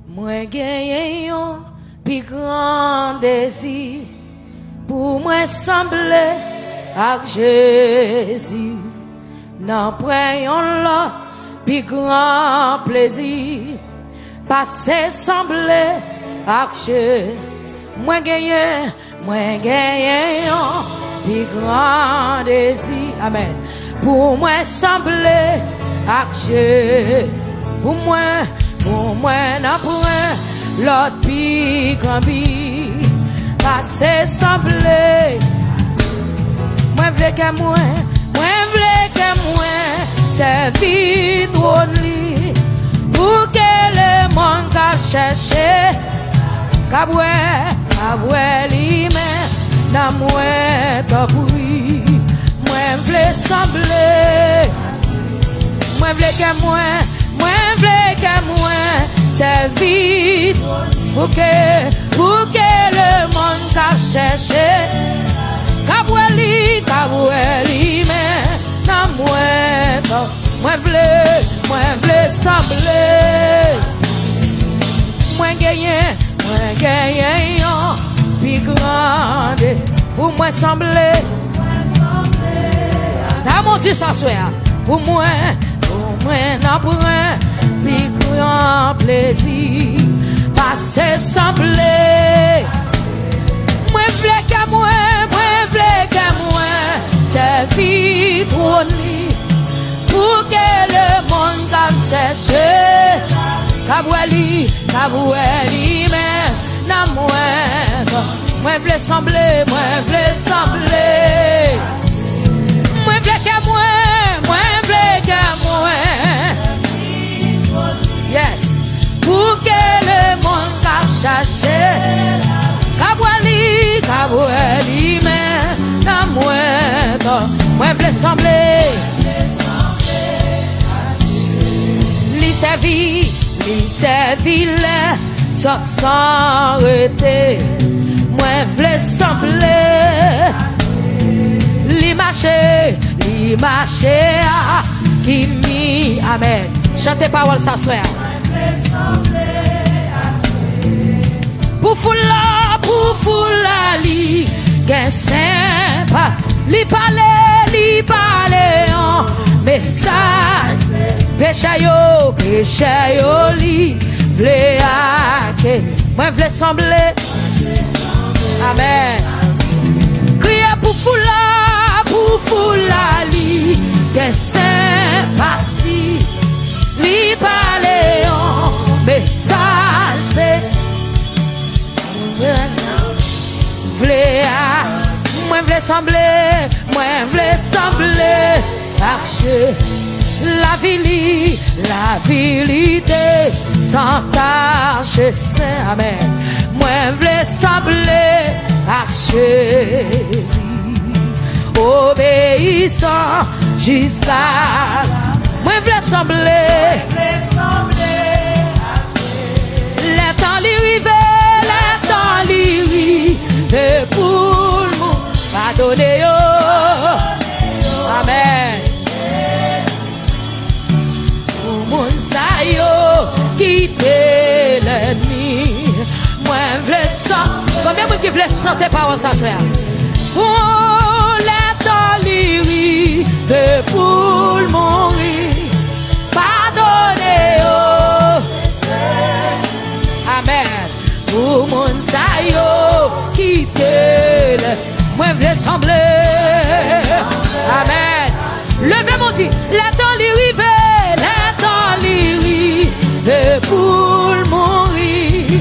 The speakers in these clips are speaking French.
Moi gagne un plus grand désir pour moi sembler à Jésus. N'en prenons là plus grand plaisir passer sembler à Jésus. Moi gagne un plus grand désir. Amen. Pour moi sembler à Jésus. Pour moi n'apprend l'autre plus grand bi passer sembler. Moi vle que moi servir trône li pour que le monde qu'a cherché kaboué li mais n'a moi pas bruit. Moi vle sembler. Moi vle que moi servir pour que le monde qu'a cherché kaboué li mais n'a moi vle sembler. Moi gagner plus grande pour moi sembler. T'as mon Dieu ça soit pour moi n'a point plus grand plaisir passer sembler. Moi vle que moi servir trône pour que le monde qu'a cherché kaboué li mais n'a moi vle sembler. Moi vle que moi yes pour que le monde qu'a cherché kaboué li mais n'a moi vle sembler. Li servi le sans arrêter. Moi vle sembler. Li marché qui mi amen. Chantez parole ça soir. Pour foula li gen sympa li parler en message péché yo li vle ake. Moi vle sembler. Amen. Crier pour foula li gen sympathie li parler en message moi vle sembler archer la vérité sans tâche saint. Amen. Moi vle sembler archer obéissant jusqu'à moi vle sembler. Le temps li rive et pour nous pardonner yo. Amen. Pour moun sa yo quitter l'ennemi. Moi vle chanter. Combien de qui vle chanter parole ça soeur? Pour les temps li rive pour mourir pardonner yo. Amen. Pour moun sa yo quitter le moi vle sembler. Amen. Levez mon dit les temps li rive pour mourir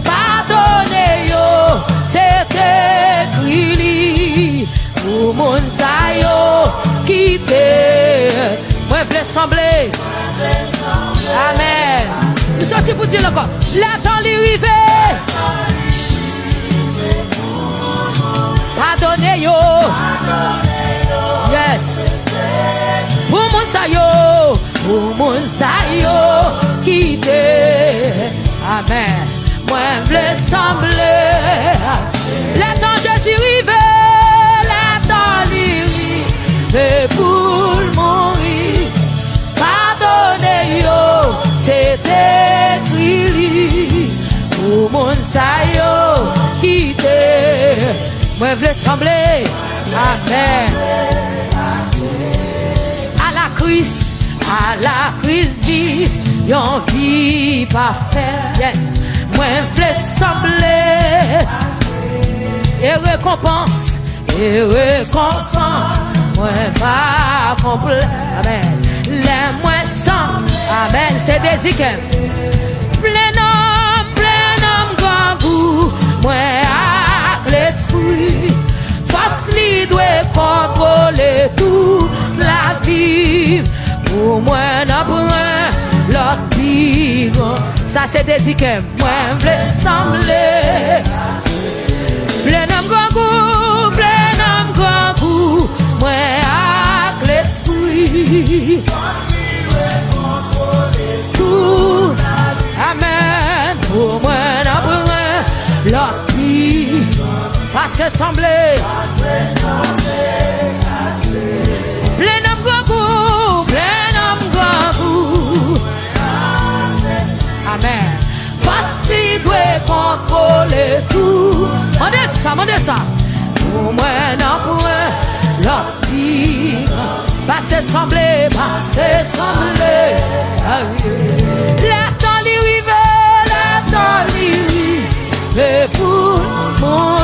pardonnez yo c'est écrit li pour moun sa yo quitter moi vle sembler. Amen. Nous sortis pour dire encore les temps li rive pardonnez yo. Yes. Pour moun sa yo quitter. Amen. Moi vle sembler. Le temps Jésus rive, le temps li rive pour mourir. Pardonnez yo, c'est écrit. moun sa yo quitte. Moi vle sembler amen. À la crise vie, yon vie parfaite. Yes. Moi vle sembler et récompense. Moi pas complet. Amen. Les moins sans. Amen. C'est des zikem. Plein homme, grand goût. Moi avec l'esprit. Force li doit contrôler toute la vie. Pour moi n'apprend l'autre vivre. Ça c'est des zikem. Moi vle sembler. Plein homme, grand goût. Grand goût, moi avec l'esprit, tout, amen, pour moi n'apprend l'autre vie, pas se sembler, plein homme grand goût, amen, parce qu'il doit contrôler tout, mandez ça. Pour moi, non, pour moi, l'autre vie, pas se sembler. La temps lui rive pour moi,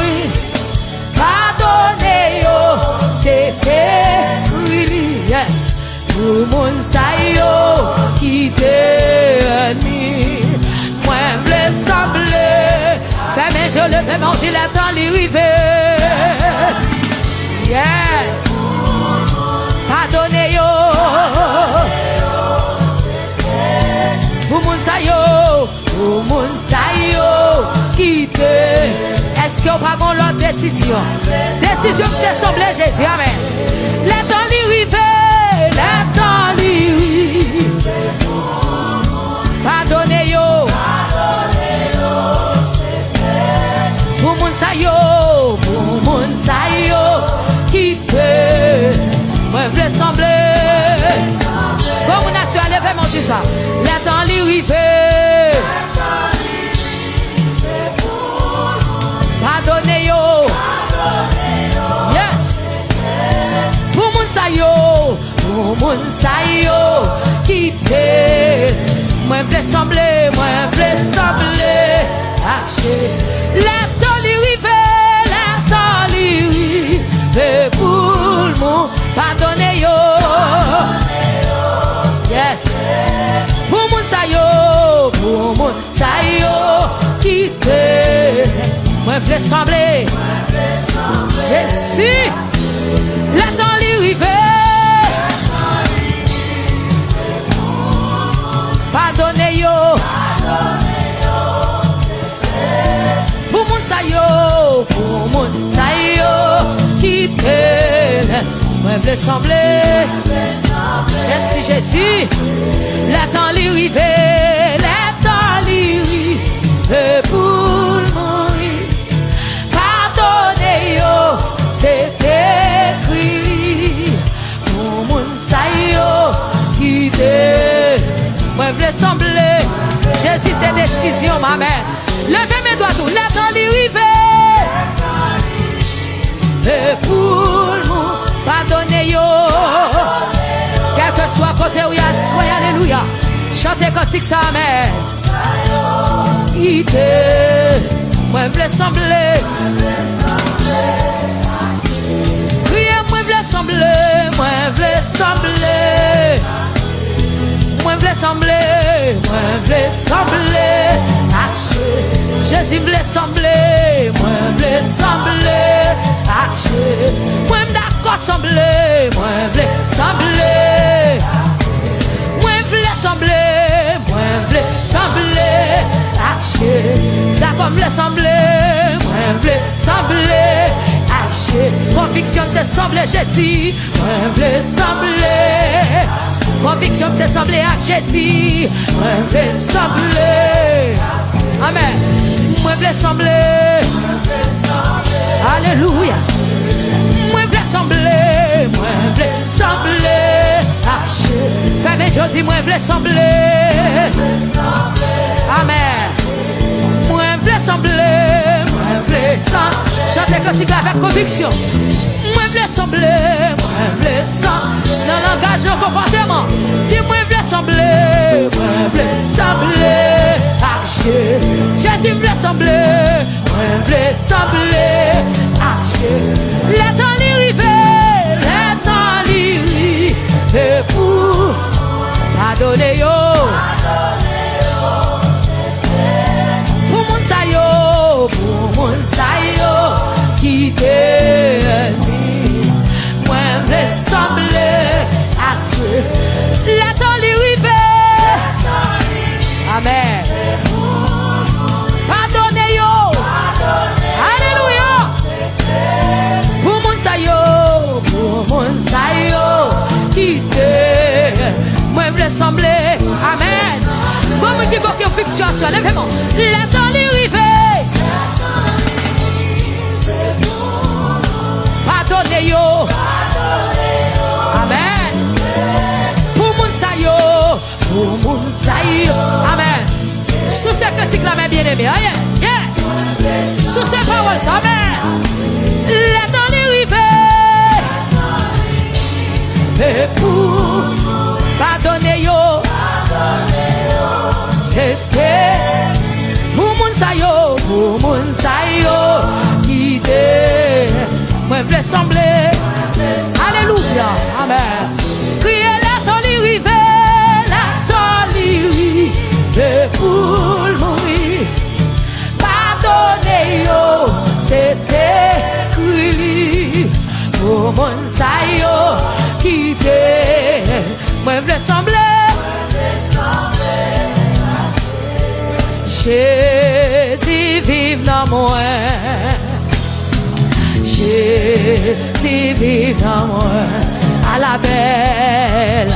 pardonnez yo, c'est écrit, yes, pour mon sayo qui t'ennemi, moi vle sembler, fais mes yeux le fais manger la temps lui rive. Yes, pardonnez yo, pour moun sa yo, quitte. Est-ce que vous pas l'autre décision? Décision qui se semble Jésus, amen. Les temps li rive, pardonnez yo, pour moun sa yo, quitte. Moi vle sembler. Comme on a su aller faire mon Dieu ça. Les temps li rive. Pardonnez yo. Yes. Pour moun sa yo, quitte. Moi vle sembler. Aché. Les temps li rive. Pour le monde, pardonnez yo. Yes. Pour moun sa yo, quitte. Moi vle sembler. Jésus. La temps li rive. Pardonnez yo. Pour moun sa yo, quitte. Moi vle sembler. Merci Jésus. La temps li rive. Pour mourir. Pardonnez yo. C'est écrit. Pour moun sa yo, quitte. Moi vle sembler. Jésus c'est décision ma mère. Levez mes doigts tout. La temps li rive. Pour nous, pardonnez yo. Quel que soit côté où y a, soyez alléluia. Chantez cantique ça, amen. Quittez, moi vle sembler. Criez, moi vle sembler. Moi vle sembler. Jésus vle sembler. Moi vle sembler. Moi m'd'accord sembler. Moi vle sembler. D'accord m'le sembler. Moi vle sembler. Conviction c'est sembler Jésus. Moi vle sembler. Conviction c'est sembler à Jésus. Moi vle sembler. Amen. Moi vle sembler. Alléluia. Moi vle sembler. Fais mes yeux, dis moi vle sembler. Amen. Moi vle Chantez cantique avec conviction. Moi voulais sembler, moi voulais sembler. Dans le langage de comportement. Si moi voulais sembler, moi voulais sembler. Archer. Jésus voulait sembler, moi voulais sembler. Archer. Les temps l'irriver, les temps l'irriver pour pardonner yo. Pour mon sayo, pour mon sayo, qui t'aime. Moi, je vais sembler à Dieu. La temps l'irriver. Amen. Pardonnez yo. Alléluia. Pour mon sayo, qui t'aime. Moi, je vais sembler. Amen. Bon, moi, qui go fiction, lèvez-moi. La temps l'irriver. Pardonnez yo. Amen. Pour mon sayo. Pour mon sayo. Amen. Sous ces critiques la main bien aimée. Sous ces paroles. Amen. Les temps d'arriver. Et pour pardonner yo. C'était pour mon sayo. Pour mon sayo. Qui t'est. Moi, je voulais sembler. Alléluia. Amen. Criez la temps d'arriver. Et pour mourir, pardonnez yo, c'était écrit pour mon sayo qui t'est. Moi, je voulais sembler. Jésus vive dans moi. Jésus vive dans moi. À la belle,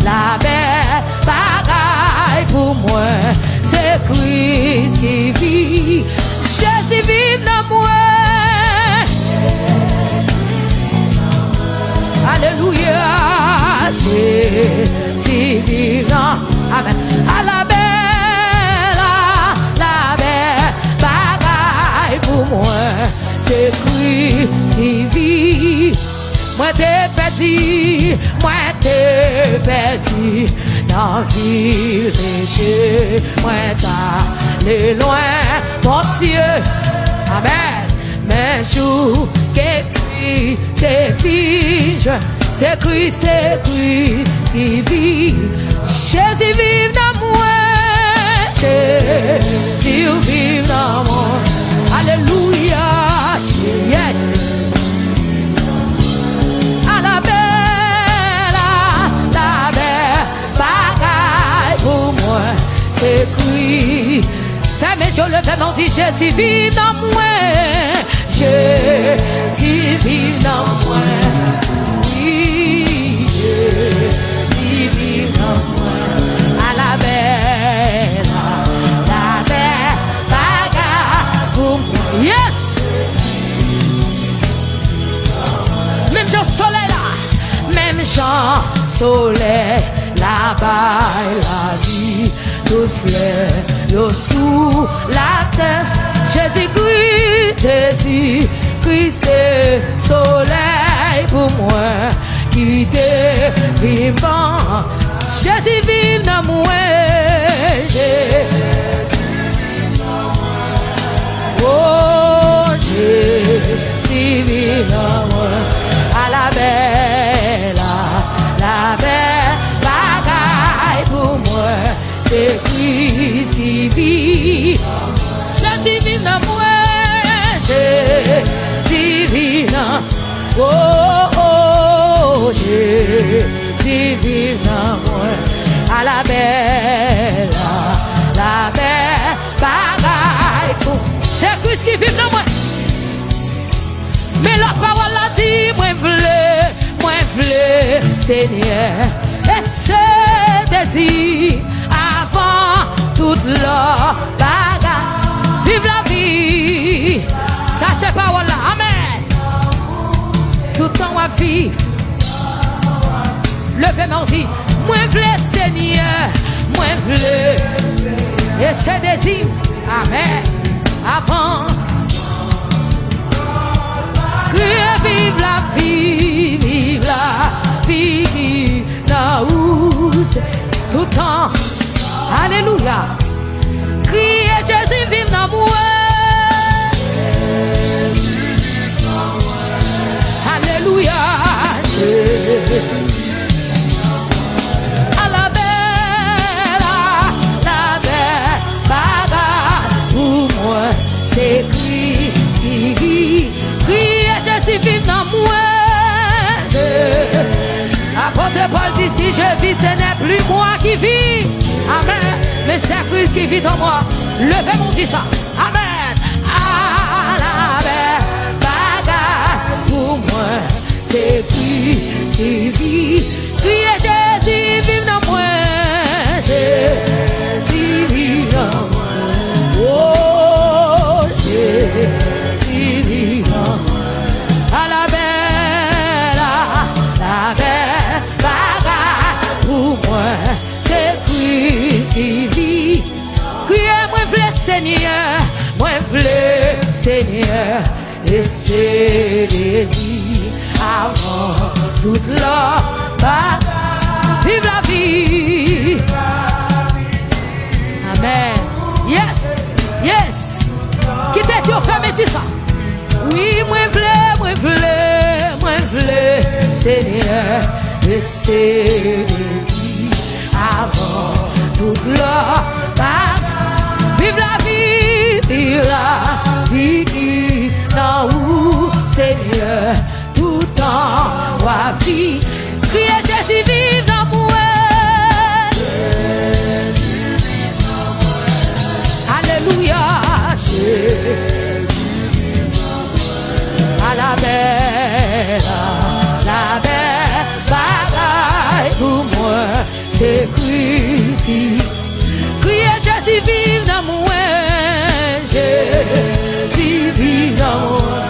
la belle bagaille pour moi. C'est Christ qui vit. Jésus vive dans moi. Alléluia. Jésus vive dans. Amen. À la belle bagaille pour moi. C'est Christ qui vit. Moi t'es perdu, moi t'es perdu dans la ville péché. Moi t'allais loin, mon Dieu. Amen. Mais jour qui c'est fini, c'est Christ qui vit. Jésus vive dans moi. Jésus vive dans moi. Alléluia. Yes. La belle bagaille pour moi, c'est Christ. Fermez sur le paiement, dit Jésus vive dans moi. Jésus vive dans moi. Oui, Jésus vive dans moi. À la belle bagaille pour moi. Yes! Même Jean soleil là, même Jean soleil là-bas, la vie, tout fleur, yo sous la terre. Jésus Christ, c'est soleil pour moi, qui t'est vivant. Jésus vive dans moi. Oh, Jésus vive dans moi. À la belle bagaille pour moi, c'est Christ qui vit. Jésus vit dans moi, Jésus vit dans moi. Oh, Jésus vit dans moi. À la belle bagaille pour moi, c'est Christ qui vit dans moi. Mais la parole a dit, moi v'lais, Seigneur, et ce désir avant toute la bagarre. Vive la vie, ça c'est parole là, amen. Tout le temps à vivre. Levez-moi dit, moi v'lais, Seigneur, moi v'lais, et ce désir, amen, avant. Criez vive la vie, vive la vie, là où c'est tout le temps. Alléluia. Criez Jésus vive dans moi. Alléluia. À la belle bagarre pour moi, c'est Christ. Criez Jésus vive dans moi. Apôtre Paul dit si je vis, ce n'est plus moi qui vis. Amen. Mais c'est Christ qui vit en moi. Levez mon dit ça. Amen. À la belle bagarre pour moi, c'est Christ qui vit. Criez Jésus vive dans moi. Jésus vive dans moi. Oh, Jésus vive dans moi. À la belle bagarre pour moi, c'est Christ qui vit. Criez moi v'le Seigneur, moi v'le Seigneur, et c'est désir avant toute la bagarre. Vive la vie. Amen. Yes, yes. Quittez sur femme et tout ça. Oui, moi v'le Seigneur, et c'est désir avant toute la bagarre. Vive la vie, dans où Seigneur, tout temps, wa vie. Criez Jésus vive dans moi. Alléluia, Jésus. À la belle bagaille pour moi, c'est Christ qui. Criez Jésus vive dans moi, Jésus vive dans moi.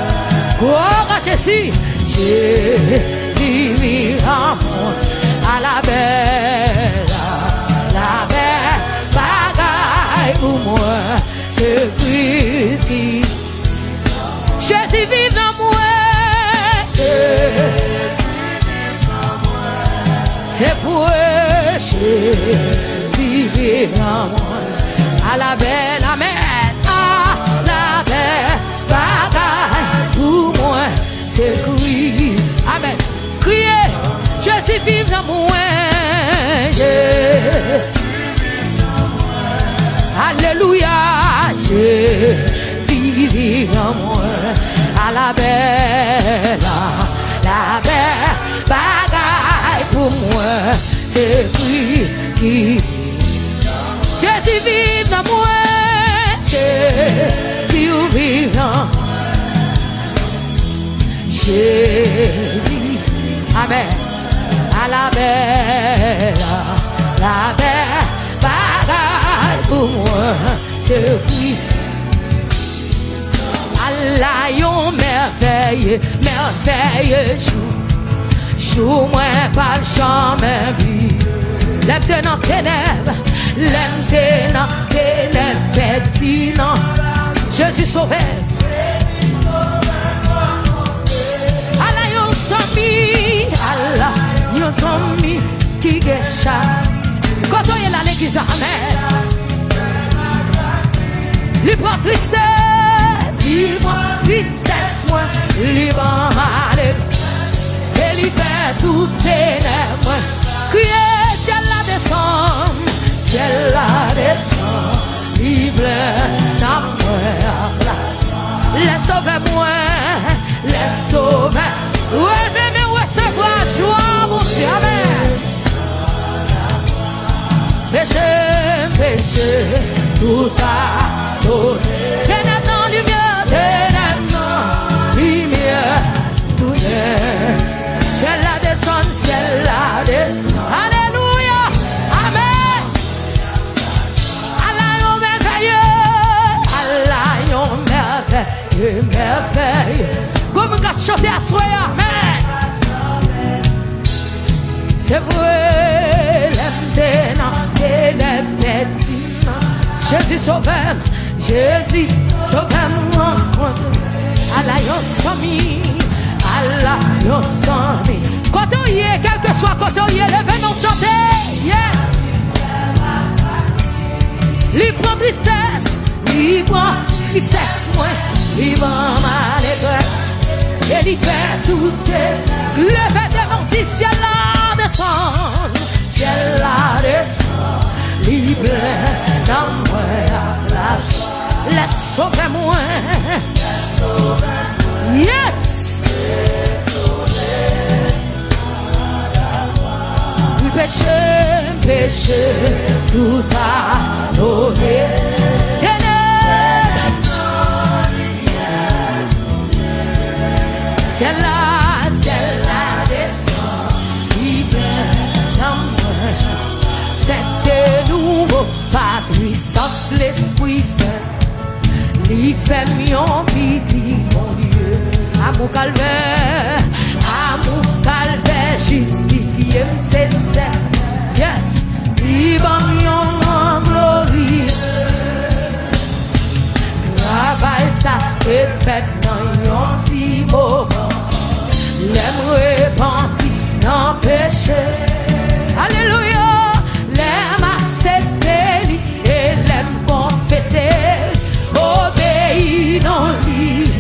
Oh Jésus, Jésus vive dans moi. À la belle bagaille pour moi, c'est Christ qui. Jésus vive dans moi. C'est pour Jésus vive dans moi. À la belle, amen. À la belle bagaille pour moi, c'est Christ. Amen. Criez, Jésus vive dans moi. Alléluia, Jésus vive dans moi. À la belle bagaille pour moi, c'est Christ qui. Jésus vive dans moi, Jésus vive dans moi. Jésus, amen. À la belle bagaille pour moi, c'est Christ. Allah yon merveilleux jour moi pas jamais vu. Lève dans ténèbres, petit non. Jésus sauvé. Allah yon somi qui gècha. Quand on est là l'église, amen. Lui prend tristesse, il prend tristesse, moi, lui prend mal. Et lui fait tout ténèbres. Criez, ciel la descend, il pleut dans moi. Les sauver-moi, les sauver. Ouais, je vais recevoir joie, mon Dieu, amen. Péché, tout a donné. Ténèbres dans lumière, tout est. C'est la descente, c'est la descente. Alléluia, amen. Allah yon merveilleux. Comme on a chanté à soi, amen. C'est vrai, Jésus sauve moi. Allah yon somi. là, yo sami. Quand on y est, quel que soit quand on y est, levez-nous chanter. Yeah. Il prend tristesse, il prend tristesse, moi, il prend malheur. Et il fait tout est levé devant si ciel là descend, ciel là descend, libre dans moi la joie, laisse sauver moi. Yes! Oui, péché, péché, tout a donné. Ciel là descend, il vient dans moi. C'est nouveau, par puissance l'Esprit Saint. Il fait mon petit, mon Dieu. Amour calvaire, justifié, c'est ça. Yes, il va en gloire. Travail ça est fait dans un petit moment. L'aime repenti dans le péché. Alléluia. L'aime accepter et l'aime confesser. Obéir dans lui.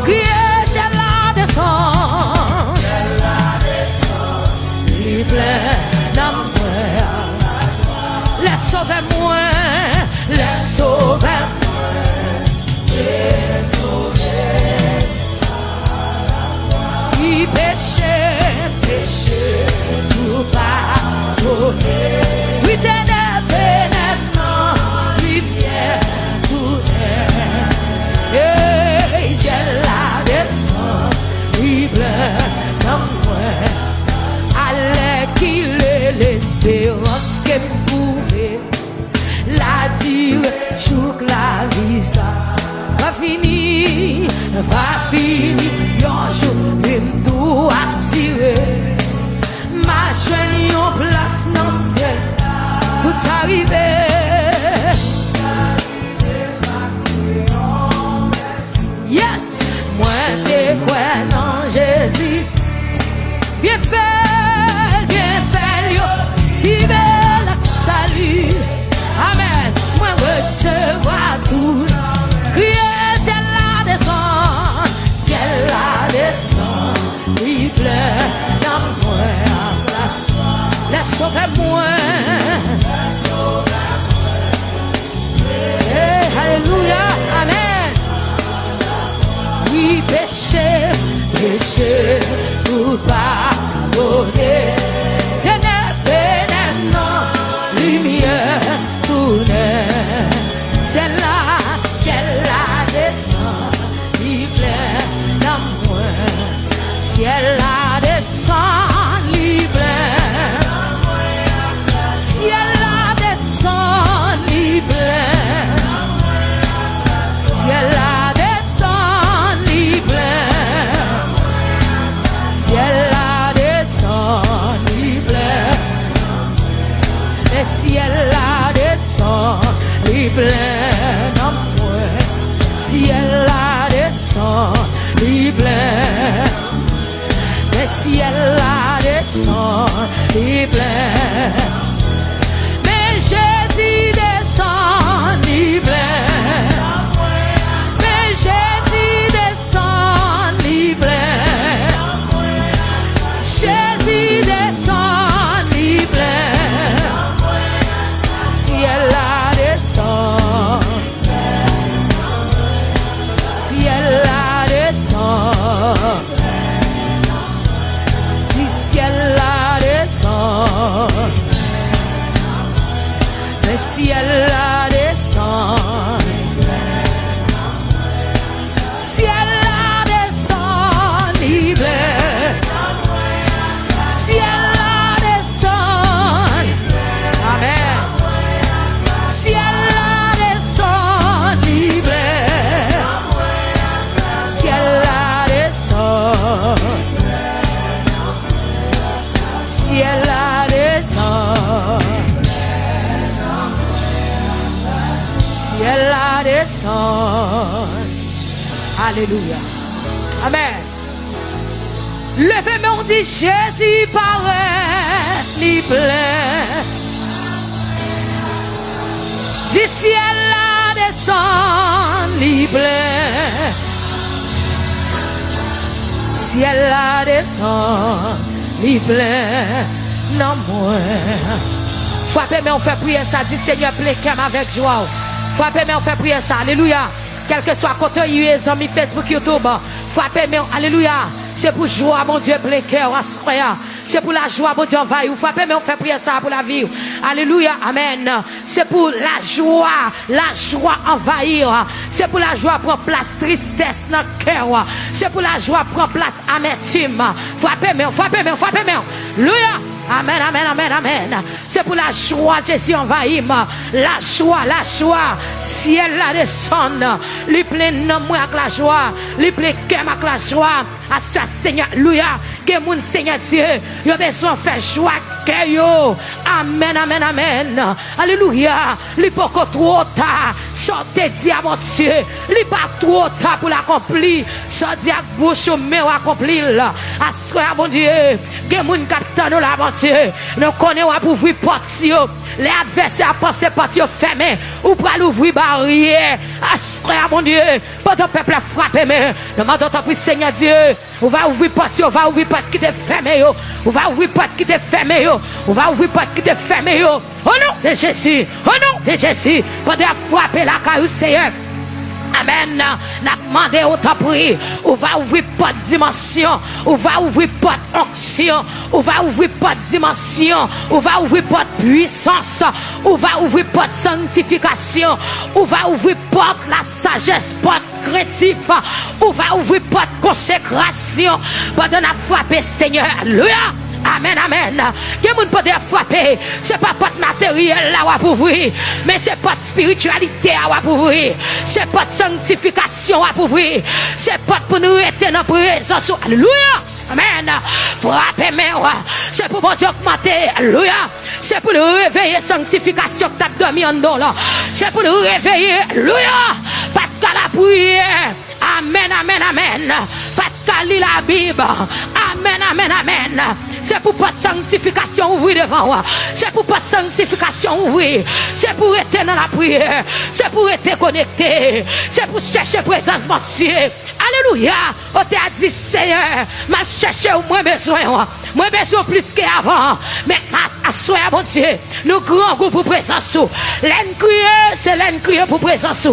Crier de la descente. Il plaît dans moi. Laisse sauver moi. Laisse sauver péché, tout pardonné. Oui, ténèbres, lumière, tout est. Et ciel la descend, il pleut dans moi. Allez qu'il est l'espérance qu'elle pouvait. La dire, chouk la vie, ça va finir, un jour, une tout assuré. Ma chaîne en place dans le ciel, tout arrivé. Yes, moi t'es quoi dans Jésus, bien fait, yo, si belle salut. Amen, moi recevoir tout. Crier, ciel la descend, ciel la descend, il pleut dans moi. Laisse sauver moi. Alléluia, amen. Oui, péché, tout pardonné. Ténèbres, non, lumière, tout n'est. Ciel la descend, il pleut dans moi. Ciel la descend, il pleut. Ciel la descend, il pleut. Ciel la descend, il pleut. Ciel la descend, il pleut. Et ciel la descend, il pleut dans moi. Ciel la descend, il pleut. Mais ciel la descend, il pleut. Mais Jésus descend, il pleut. Mais Jésus descend, il pleut. Jésus descend, il pleut. Ciel la descend. Ciel la descend. Ciel la descend. Le ciel la descend. Ciel la descend, il pleut. Ciel la descend. Amen. Ciel la descend, il pleut. Ciel la descend. Ciel la descend. Ciel la descend. Alléluia. Amen. Levez-moi, on dit Jésus paraît, ni plein. Du ciel la descend, ni plein. Ciel la descend, ni plein. Non, moi. Frappez, mais on fait prier ça. Dis Seigneur, plein avec joie. Frappez, mais on fait prier ça. Alléluia. Quel que soit côté US, amis Facebook, YouTube. Frappez, mais alléluia. C'est pour joie, mon Dieu, plein cœur. C'est pour la joie, mon Dieu, envahir. Vous frappez, mais on fait prier ça pour la vie. Alléluia, amen. C'est pour la joie envahir. C'est pour la joie prendre place tristesse dans le cœur. C'est pour la joie prendre place amertume. Frappez, mais frappez, mais frappez, mais. Alléluia. Amen, amen, amen, amen. C'est pour la joie, Jésus envahit. La joie. Ciel la descend. Lui plein nom avec la joie. Lui plein cœur avec la joie. À ce Seigneur, alléluia. Que mon Seigneur Dieu, il a besoin de faire joie. Amen, amen, amen. Alléluia. Lui pas trop tard. Sortez Dieu, mon Dieu. Lui pas trop tard pour l'accomplir. Sortez avec bouche mais accomplir. À ce mon Dieu. Que mon capitaine là, mon Dieu. Nous connaissons pour ouvrir porte. Les adversaires pensent porte fermée. Ou pour l'ouvrir barrière. À ce mon Dieu. Pendant le peuple a frappé, mais nous demandons pour Seigneur Dieu. On va ouvrir porte. On va ouvrir porte qui est fermée. On va ouvrir porte qui est fermée. On va ouvrir porte qui est fermée. Au nom de Jésus. Au nom de Jésus. Pendant frapper la caillou Seigneur. Amen. N'a demandé autant prix. On va ouvrir pas de dimension. On va ouvrir pas d'onction. On va ouvrir pas de dimension. On va ouvrir pas de puissance. On va ouvrir pas de sanctification. On va ouvrir pas de la sagesse, pas de créatif. On va ouvrir pas de consécration. Pendant la frappe Seigneur. Alléluia. Amen, amen. Que moun peut frapper, c'est pas de matériel là à ouvrir, mais c'est pas de spiritualité à ouvrir, c'est pas de sanctification à ouvrir, c'est pas pour nous être dans la présence. Alléluia. Amen. Frappez-moi. C'est pour mon Dieu augmenter. Alléluia. C'est pour le réveiller sanctification que tu as dormi en dedans là. C'est pour le réveiller. Alléluia. Pas de la prière. Amen, amen, amen. Pas de lire la Bible. Amen, amen, amen. C'est pour pas de sanctification ouvrir devant moi. C'est pour pas de sanctification ouvrir. C'est pour être dans la prière. C'est pour être connecté. C'est pour chercher présence mon Dieu. Alléluia. On t'a dit Seigneur, m'a cherché au moins besoin. Moi besoin plus qu'avant. Mais à soi mon Dieu, nous grand goût pour présence. L'en crier, c'est l'en crier pour présence.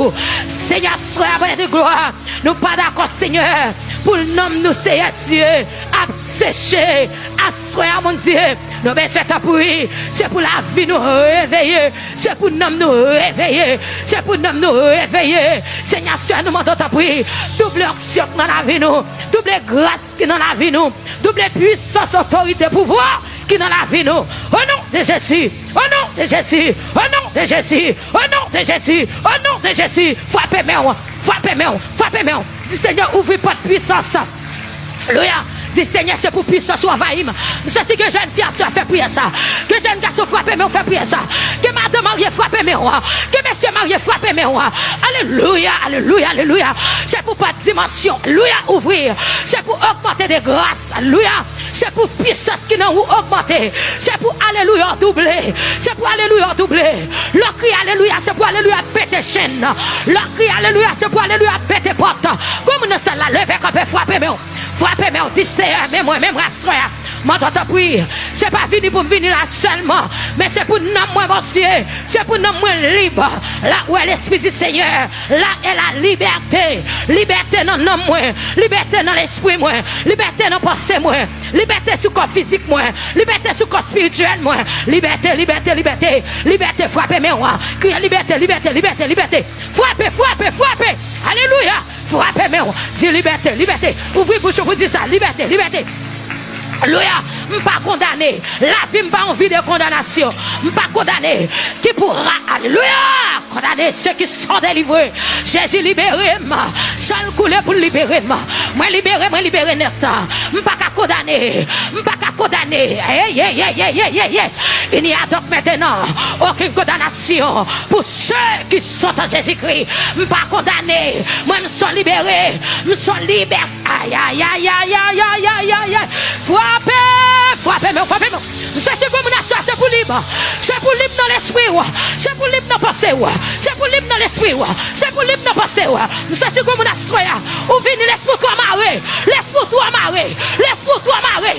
Seigneur, sois de gloire. Nous pas d'accord Seigneur. Pour le nom nous Seigneur Dieu. À sécher. Assoir mon Dieu, nous besoin d'appuyer, c'est pour la vie nous réveiller, c'est pour nous nous réveiller, c'est pour nous nous réveiller. Seigneur, nous demandons d'appuyer, double action dans la vie nous, double grâce qui dans la vie nous, double puissance, autorité, pouvoir qui dans la vie nous. Au nom de Jésus, au nom de Jésus, au nom de Jésus, au nom de Jésus, au nom de Jésus, frappez-moi, frappez-moi, frappez-moi. Dis Seigneur, ouvrez pas de puissance. Alléluia. Dis Seigneur, c'est pour puissance ou envahir. C'est ce que jeune fille a fait prier ça. Que jeune garçon frappe, mais on fait prier ça. Que madame mariée frappe, mais on. Que monsieur marié frappe, mais on. Alléluia, alléluia, alléluia. C'est pour pas de dimension. Alléluia, ouvrir. C'est pour augmenter des grâces. Alléluia. C'est pour puissance qui n'a augmenter. C'est pour alléluia doubler. C'est pour alléluia doubler. Le cri alléluia, c'est pour alléluia péter chaîne. Le cri alléluia, c'est pour alléluia péter porte. Comme nous sommes là, lever quand on frapper, mais on. Frappez, mais on dit, mais moi, même rassuré. Moi, t'entends prier. C'est pas fini pour venir là seulement. Mais c'est pour nous, moi, mon Dieu. C'est pour nous, moi, libre. Là où est l'Esprit du Seigneur. Là est la liberté. Liberté dans le moi. Liberté dans l'esprit, moi. Liberté dans la pensée, moi. Liberté sur le corps physique, moi. Liberté sur le corps spirituel, moi. Liberté, liberté, liberté. Liberté, frappez, mais moi. Criez liberté, liberté, liberté, liberté. Frappez, frappez, frappez. Alléluia. Frappez, mais dis liberté, liberté. Ouvrez bouche pour dire ça. Liberté, liberté. Alléluia. Je ne suis pas condamné. La vie, je pas envie de condamnation. Je ne suis pas condamné. Qui pourra, alléluia, condamner ceux qui sont délivrés. Jésus libéré, seul coulé pour libérer. Moi libéré net. Je ne suis pas condamné. Je ne suis pas condamné. Il n'y a donc maintenant aucune condamnation pour ceux qui sont en Jésus-Christ. Je ne suis pas condamné. Moi, je suis libéré. Je suis libéré. Aïe, aïe, aïe, aïe, aïe, aïe, aïe, aïe, aïe. Frappez-moi. C'est comme une associe, c'est pour libre. C'est pour libre dans l'esprit. C'est pour libre dans la pensée. C'est pour libre dans l'esprit. C'est pour libre dans la pensée. C'est comme une associe. Ou venez, laisse-moi toi amarrer. Laisse-moi toi amarrer. Laisse-moi toi amarrer.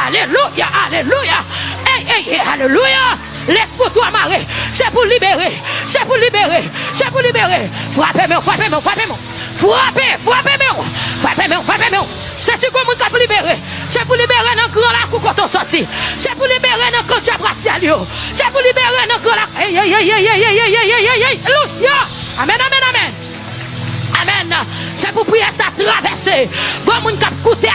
Alléluia, alléluia. Hey, alléluia. Laisse-moi toi amarrer. C'est pour libérer. C'est pour libérer. C'est pour libérer. Frappez-moi. C'est comme un cap libéré. C'est pour libérer nos grands lacs quand on sortit. C'est pour libérer nos grands jabracialio. C'est pour libérer nos grands lacs. Alléluia. Amen. C'est pour prier ça traverser. Comme un cap coûté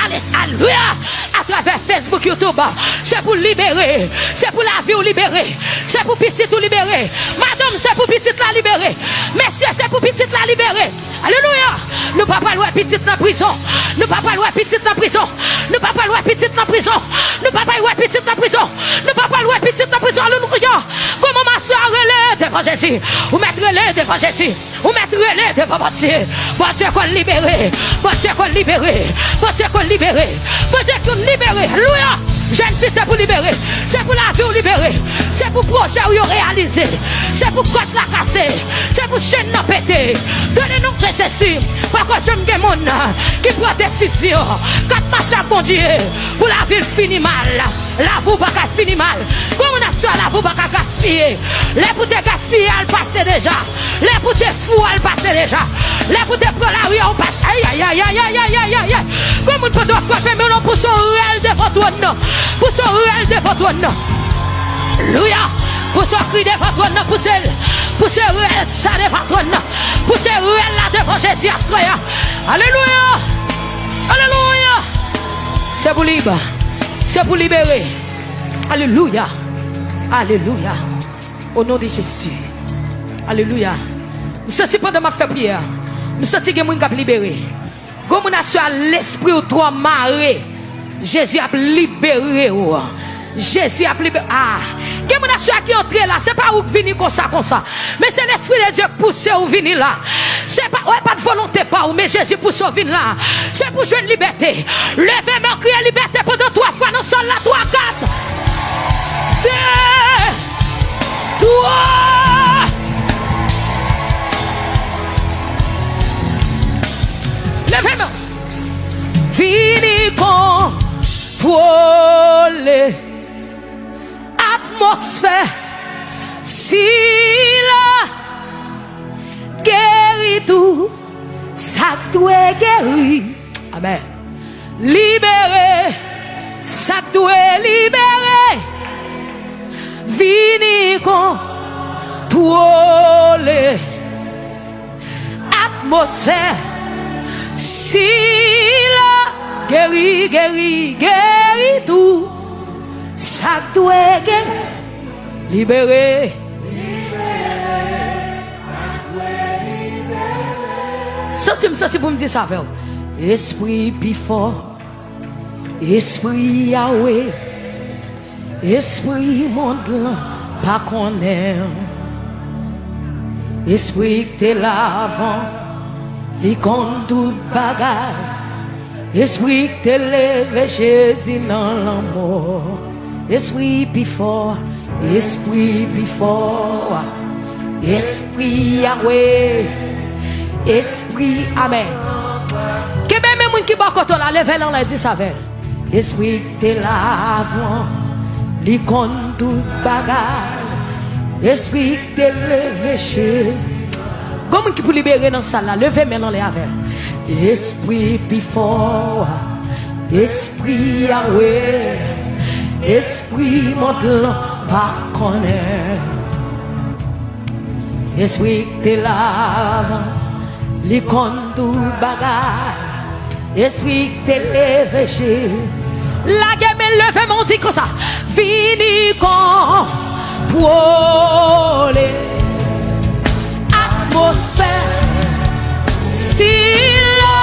alléluia. À travers Facebook, YouTube. C'est pour libérer. C'est pour la vie ou libérer. C'est pour petit ou libérer. Madame, c'est pour petit la libérer. Messieurs, c'est pour petit la libérer. Alléluia. Nous ne pouvons pas louer petit dans la prison. Nous ne pouvons pas louer petit dans la prison. Nous ne pouvons pas louer petit dans la prison. Nous ne pouvons pas louer petit dans la prison. Nous ne pouvons pas louer petit dans la prison. Alléluia. Comment ma soeur relève devant Jésus. Ou mettre relève devant Jésus. Ou mettre relève devant votre Dieu. Votre Dieu qu'on libéré. Votre Dieu qu'on libéré. Votre Dieu qu'on libéré. Votre Dieu qu'on libéré. Alléluia. Jeune fille, c'est pour libérer. C'est pour la vie ou libérer. C'est pour projet ou réaliser. C'est pour côte la casser. C'est pour chaîne non péter. Donnez-nous que Jésus. Parce que j'aime des gens qui prennent décision. Quand machin bon Dieu. Pour la ville finit mal. La vous va finir mal. Comme on a sur la vous va gaspiller. Les pour te gaspiller, elle passe déjà. Les pour te fou, elle passe déjà. Les pour te prendre la rue, on passe. Aïe. Comme on peut te frapper, mais on pour son réel devant toi. Pour son réel devant toi. Alléluia. Pour son cri devant toi. Pour ce réel ça devant toi. Pour ce réel là devant Jésus. Alléluia. Alléluia. C'est pour libre. C'est pour libérer. Alléluia. Alléluia. Au nom de Jésus. Alléluia. Je sens pas de ma fait prière. Je sens que mon cap libéré. Comme on a su à l'esprit ou toi maré. Jésus a libéré. Jésus a libéré. Comme on a su à qui entrer là, c'est pas où venir comme ça. Mais c'est l'esprit de Dieu qui pousse ou venir là. C'est pas, pas de volonté pas ou, mais Jésus pousse ou venir là. C'est pour jouer une liberté. Levez-moi, crier liberté pendant 3 fois dans le sol là, 3, 4. 2, 3. Levez-moi. Fini contrôler atmosphère. Si la guérit tout, ça doit guérir. Amen. Libérer, ça doit libérer. Vini contrôler atmosphère. Si la guérit tout, ça doit guérir. Libérer. Sorti pour me dire ça. Esprit plus fort. Esprit Yahweh. Esprit monde là, pas qu'on aime. Esprit que t'es là avant. Il compte tout bagaille. Esprit que t'es levé Jésus dans l'amour. Esprit plus fort. Esprit plus fort. Esprit Yahweh. Esprit Amen. Que même moun qui bat côté là, level on l'a dit ça veut. Esprit t'es là avant. Li compte tout bagaille. Esprit t'es levé chez. Comment qui peut libérer dans ça là, lever maintenant les avec. Esprit plus fort. Esprit Yahweh. Esprit monte pas connaître. Esprit t'es là avant. Li compte tout bagaille. Esprit t'es levé chez. La guerre me leve mon dit comme ça. Vini con pour les atmosphères. Si la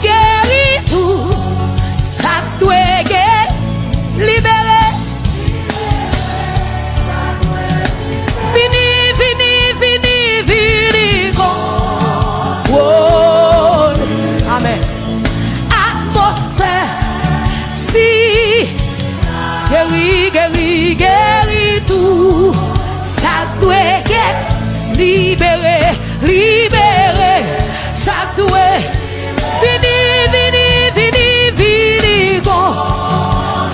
guérit tout, ça doit libérer. Vini, vini, vini, vini con pour les. Amen. Atmosphère. Si guéri, guéri, guéri tout, ça doit être libéré, libéré, ça doit vini, vini, vini, vini, bon.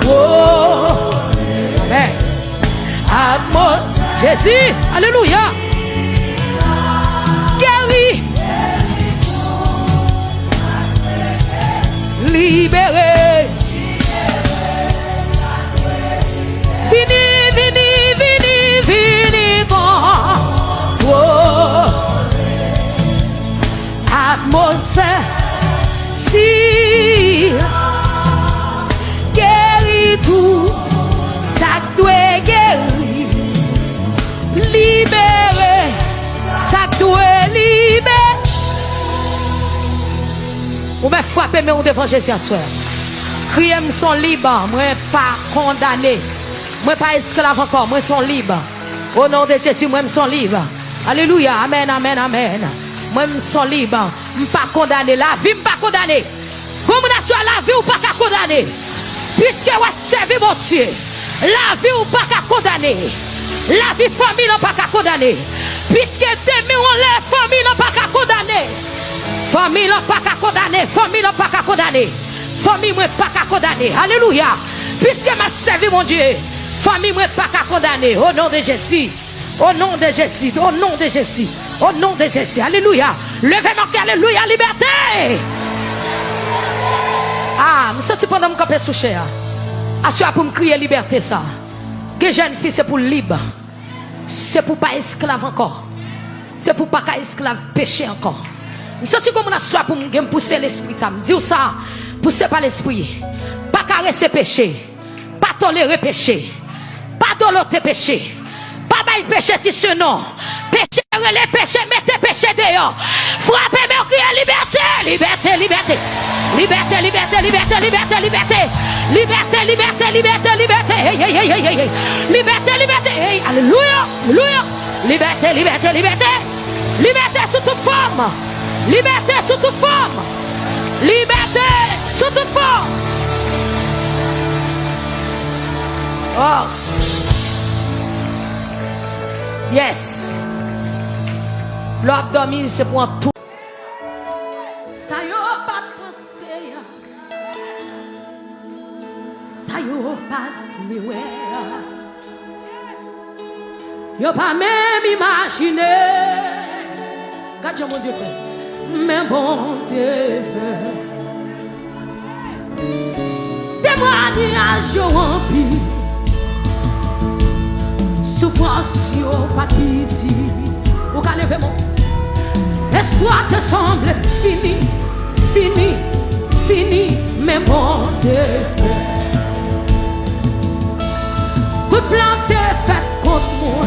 Oh, amen. Jésus, alléluia. Guéri, libéré. Vini, vini, vini, vini, bon. Oh. Atmosphère, si guérit tout, ça doit guérir, libérer, ça doit libérer. Vous me frappez, mais on devant Jésus à soir. Criez, me sont libres, moi pas condamné. Moi pas esclave encore, moi sont libre. Au nom de Jésus, moi me sont libre. Alléluia, amen, amen, amen. Moi me sont libre, me pas condamné. La vie me pas condamné. Comme on a sur la vie ou pas qu'à condamner. Puisque vous servez mon Dieu. La vie ou pas qu'à condamner. La vie famille n'a pas qu'à condamner. Puisque demain on lève famille n'a pas qu'à condamner. Famille n'a pas qu'à condamner. Famille n'a pas qu'à condamner. Famille n'a pas qu'à condamner. Alléluia. Puisque m'a servi mon Dieu. Famille n'a pas qu'à condamner. Au nom de Jésus. Au nom de Jésus. Au nom de Jésus. Au nom de Jésus. Alléluia. Levez-moi. Alléluia. Liberté. Ah, je sens pendant que je suis souché. Assure pour me crier liberté ça. Que jeune fille c'est pour libre. C'est pour pas esclave encore. C'est pour pas esclave péché encore. Je sens comme on assure pour me pousser l'esprit ça. Me dire ça, pousser par l'esprit. Pas caresser péché. Pas tolérer péché. Pas doloter péché. Pas bail péché tissu non. Péché les péchés, mettez péché dehors. Frappez mais criez liberté. Liberté, liberté. Liberté, liberté, liberté, liberté, liberté. Liberté, liberté, liberté, liberté. Hey, hey, hey, hey, hey. Liberté, liberté. Hey, alléluia, alléluia. Liberté, liberté, liberté. Liberté sous toute forme. Liberté sous toute forme. Liberté sous toute forme. Oh. Yes. L'abdomen c'est pour tout. Ça y a pas de pensée. Ça y a pas de liwea. Yo pas même imaginer. Quand mon Dieu fait. Mais bon Dieu fait. Témoignage rempli. Souffrance yo pas pitié. Ou qu'à lever mon espoir te semble fini, fini, fini, mais bon Dieu fait. Tout plan t'est fait contre moi.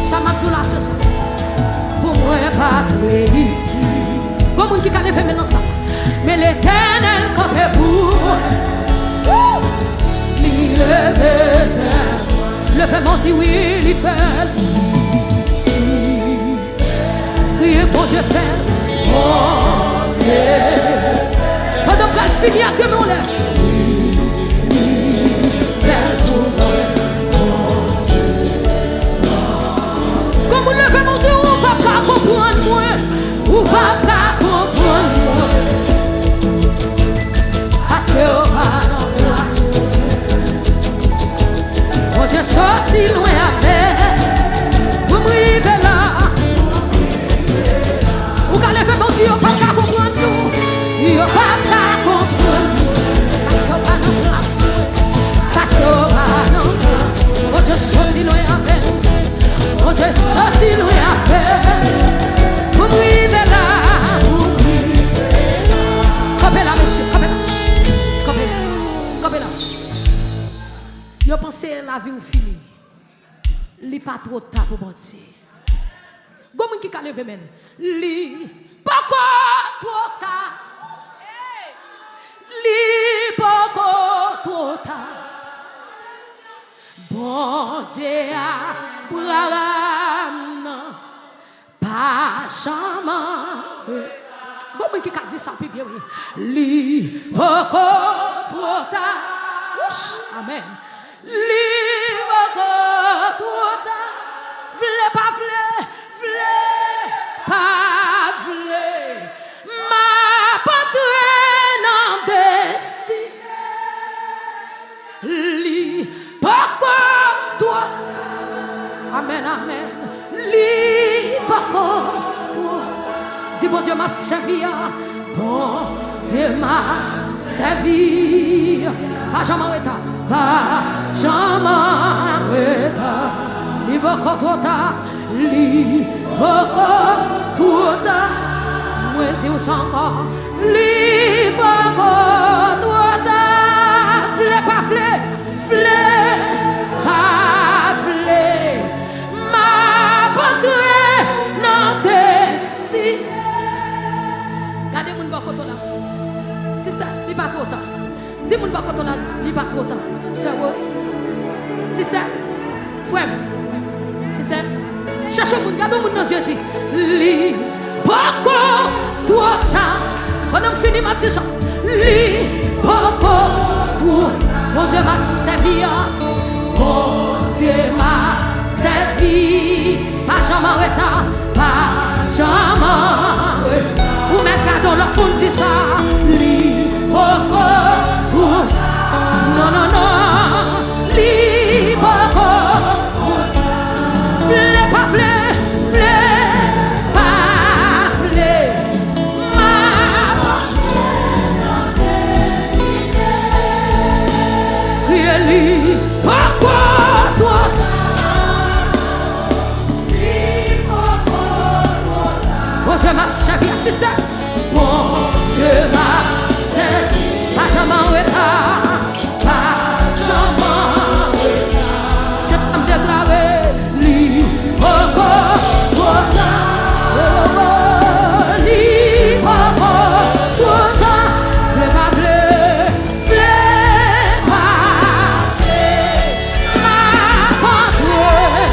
Ça m'a tout là, c'est ça. Pour moi, pas réussi. Comme on qui a levé maintenant ça. Mais l'Éternel campait pour moi. Il levait. Le fait mentir, oui, il fait. Criez pour Dieu faire. Mon Dieu. Pendant qu'elle finit à que mon lèvre. Faire pour moi. Mon Dieu. Comme vous levez mon Dieu, ou pas comprendre moi. Ou pas comprendre moi. Parce que au pas dans place. Mon Dieu sorti loin à faire. Pour me river là. Ou quand les femmes ont dit, ils n'ont pas qu'à comprendre nous. Ils n'ont pas qu'à comprendre nous. Parce qu'on pas dans place. Parce qu'on pas dans place. Mon Dieu sorti loin à faire. Mon Dieu sorti loin à faire. Pour me river là. Pour me river là. Campez là, monsieur. Campez là. Campez là. la vie ou fini. Li pas trop tard pour mentir. Gomen qui ka levé men. Li pas trop tard. Li pas trop tard. Bon Dieu a pas jamais. Gomen qui ka dit ça puis bien oui. Li pas trop tard. Amen. Li pas trop tard. Vle pas vle. Vle pas vle. Ma patrie nan destin. Li pas comme toi. Amen, amen. Li pas comme toi. Dis bon Dieu m'a servi. Bon Dieu m'a servi. Pas jamais arrêté. Pas jamais arrêté. Li pas comme toi. Li pas comme toi. Moi dis ça encore. Li pas comme toi. Vle pas vle. Vle pas vle. Ma patrie nan destin. Gardez mon bakoto là. Sister, li pas trop tard. Dis mon bakoto là, li pas trop tard. Sœur Rose. Sister, frère. Sister, cherchez mon gardez mon dans yeux dit. Li pas trop tard. Pendant fini ma petite chant. Li pas trop. Bon Dieu m'a servi. Bon Dieu m'a servi. Pas jamais arrêté. Pas jamais arrêté. Ou mettre cadeau là pour dire ça. Li poko tout. Non, non, non. Li poko. Vle pas vle. Vle pas vle. Ma crier li poko toi. Li poko toi. Bon Dieu m'a servi, sister. Bon Dieu m'a servi, pas jamais en retard, pas jamais en retard. C'est comme déclaré, li poko toi, li poko toi, vle pas vle, vle pas vle, ma patrie.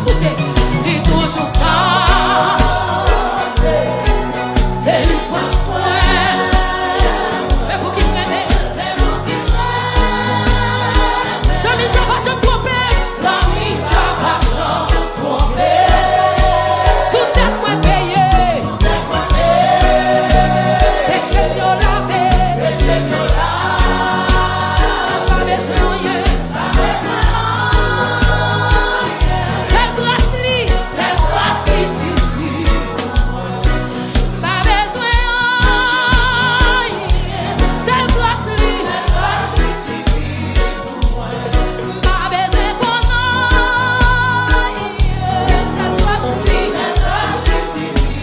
poussez. Il est toujours temps. C'est lui pour soi. Mais pour qu'il m'aime, ça m'y ça va se tromper. Ça m'y ça va se tromper. Tout est moins payé. Péché-nous lavé. Péché-nous lavé. Pas besoin de rien. C'est grâce-li. C'est grâce-li suffit. Pas besoin de rien. C'est grâce-li. C'est grâce-li suffit. Pas besoin qu'on aille. C'est grâce-li. C'est grâce-li suffit.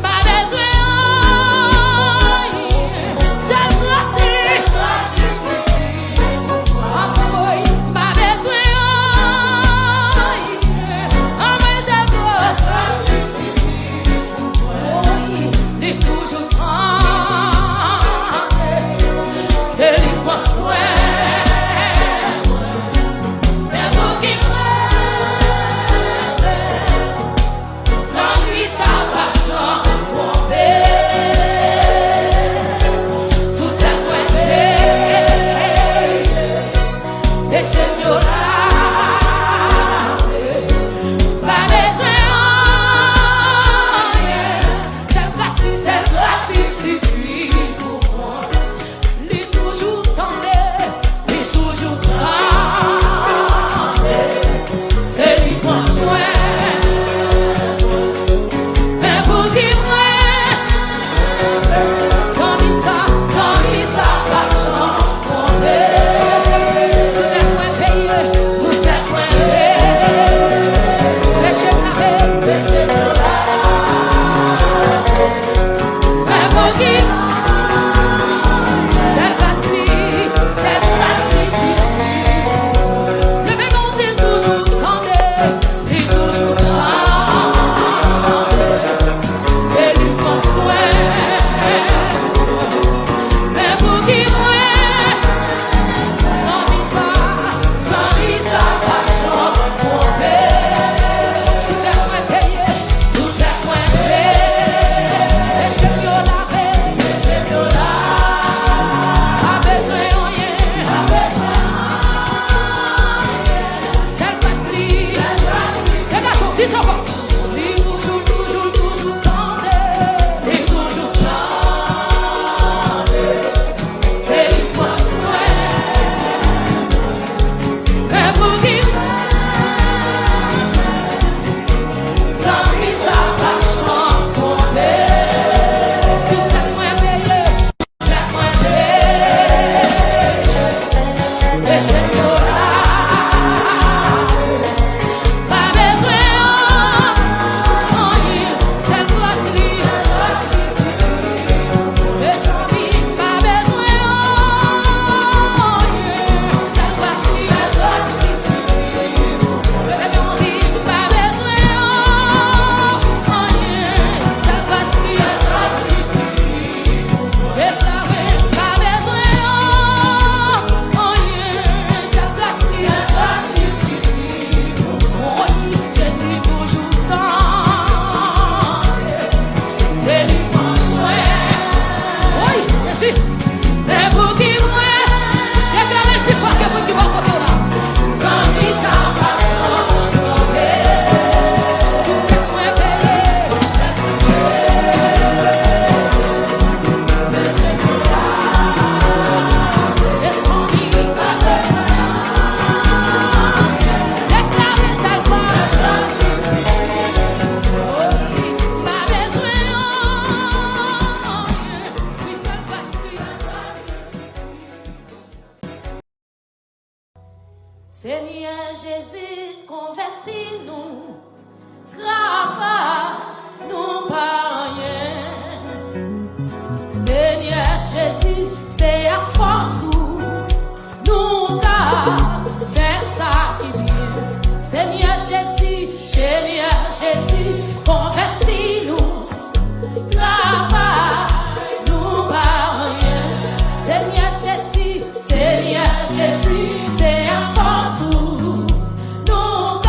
Pas besoin de rien. C'est grâce-li. Amoy, pas besoin de rien. Amoy, c'est grâce-li. Il est toujours temps. C'est lui pour soi. Mais pour qu'il m'aime, sans lui ça va tromper. Tout est pointé. Laissez-moi là. Pas besoin de rien. C'est grâce-li suffit pour moi. Il est toujours tendé. Il est toujours tendé. C'est lui qu'on soigne. Mais pour qu'il m'aime, sans lui ça va tromper. Tout est moins payé, tout est moins payé. Péché lavé, péché lavé. Mais pour qu'il c'est grâce-li suffit. Le même monde est toujours tendé, il est toujours tendé. C'est lui qu'on soigne. Mais pour qu'il m'aime, sans lui ça va tromper. Tout est moins payé, tout est moins payé. Péché-nous lavé, péché-nous lavé. Pas besoin de rien, pas besoin de rien. C'est grâce-li, c'est la chose, dis encore. Il est toujours tendé, il est toujours tendé. C'est lui pour soi. Mais pour qu'il sans lui ça va tromper. Tout est moins payé, tout est moins payé. Péché-nous là. Pas besoin de rien. C'est grâce-li. Et sans lui, pas besoin de rien. C'est grâce-li. Le même on dit, pas besoin de rien. C'est grâce-li. Déclaré, pas besoin de rien. C'est grâce-li. Oui, je suis toujours tendé. C'est lui pour soi. Oui, je suis. Mais pour qu'il m'aime, déclarez si fort que vous qui va côté là. Sans lui ça va tromper. Tout est moins payé. Et sans lui pas besoin. Déclarez ça va. Pas besoin de rien. Oui, c'est grâce-li. Seigneur Jésus, convertis-nous, grave-nous par rien. Seigneur Jésus, c'est à force nous qu'à faire ça qui vient. Seigneur Jésus, convertis-nous, grave-nous par rien. Seigneur Jésus, c'est à force nous